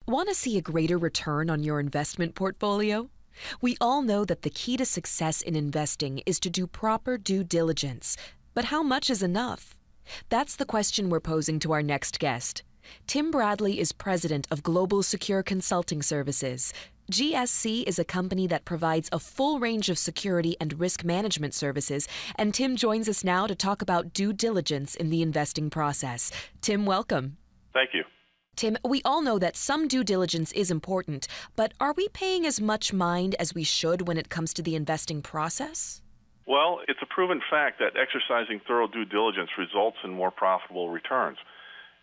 Want to see a greater return on your investment portfolio? We all know that the key to success in investing is to do proper due diligence. But how much is enough? That's the question we're posing to our next guest. Tim Bradley is president of GlobalSecur Consulting Services. GSC is a company that provides a full range of security and risk management services, and Tim joins us now to talk about due diligence in the investing process. Tim, welcome. Thank you. Tim, we all know that some due diligence is important, but are we paying as much mind as we should when it comes to the investing process? Well, it's a proven fact that exercising thorough due diligence results in more profitable returns.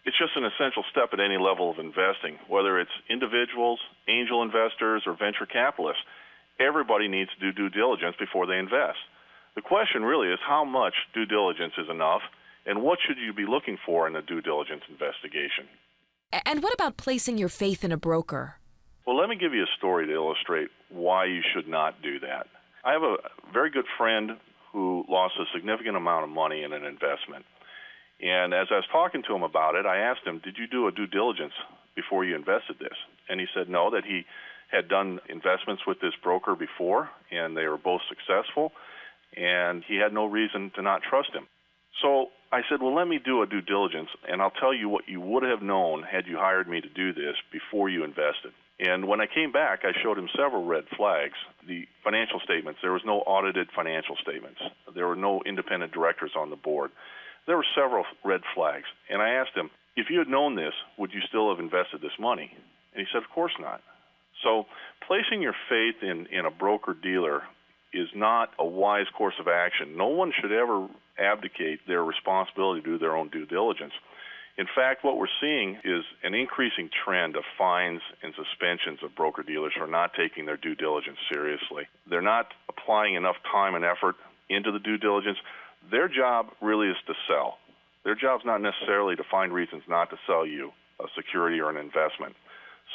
It's just an essential step at any level of investing, whether it's individuals, angel investors, or venture capitalists. Everybody needs to do due diligence before they invest. The question really is how much due diligence is enough, and what should you be looking for in a due diligence investigation? And what about placing your faith in a broker? Well, let me give you a story to illustrate why you should not do that. I have a very good friend who lost a significant amount of money in an investment. And as I was talking to him about it, I asked him, did you do a due diligence before you invested this? And he said no, that he had done investments with this broker before, and they were both successful, and he had no reason to not trust him. So I said, well, let me do a due diligence, and I'll tell you what you would have known had you hired me to do this before you invested. And when I came back, I showed him several red flags. The financial statements, there was no audited financial statements. There were no independent directors on the board. There were several red flags. And I asked him, if you had known this, would you still have invested this money? And he said, of course not. So placing your faith in a broker-dealer is not a wise course of action. No one should ever abdicate their responsibility to do their own due diligence. In fact, what we're seeing is an increasing trend of fines and suspensions of broker-dealers who are not taking their due diligence seriously. They're not applying enough time and effort into the due diligence. Their job really is to sell. Their job's not necessarily to find reasons not to sell you a security or an investment.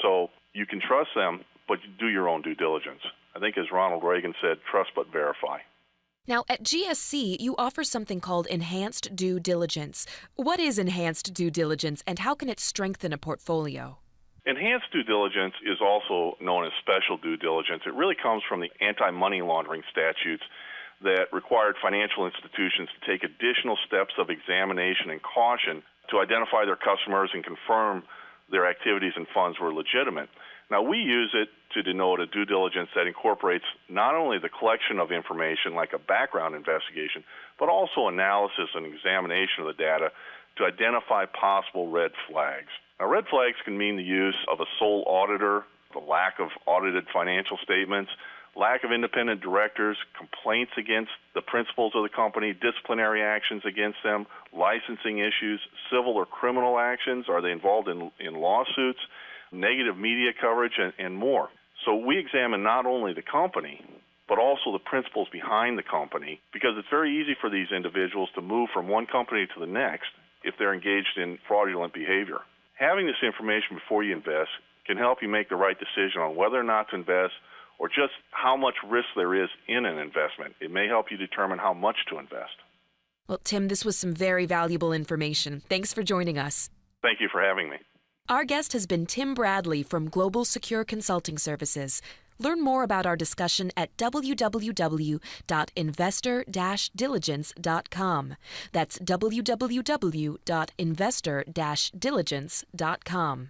So you can trust them, but you do your own due diligence. I think as Ronald Reagan said, trust but verify. Now, at GSC, you offer something called enhanced due diligence. What is enhanced due diligence, and how can it strengthen a portfolio? Enhanced due diligence is also known as special due diligence. It really comes from the anti-money laundering statutes that required financial institutions to take additional steps of examination and caution to identify their customers and confirm their activities and funds were legitimate. Now, we use it to denote a due diligence that incorporates not only the collection of information like a background investigation, but also analysis and examination of the data to identify possible red flags. Now, red flags can mean the use of a sole auditor, the lack of audited financial statements, lack of independent directors, complaints against the principals of the company, disciplinary actions against them, licensing issues, civil or criminal actions, are they involved in lawsuits, negative media coverage, and more. So we examine not only the company, but also the principles behind the company, because it's very easy for these individuals to move from one company to the next if they're engaged in fraudulent behavior. Having this information before you invest can help you make the right decision on whether or not to invest or just how much risk there is in an investment. It may help you determine how much to invest. Well, Tim, this was some very valuable information. Thanks for joining us. Thank you for having me. Our guest has been Tim Bradley from GlobalSecur Consulting Services. Learn more about our discussion at www.investor-diligence.com. That's www.investor-diligence.com.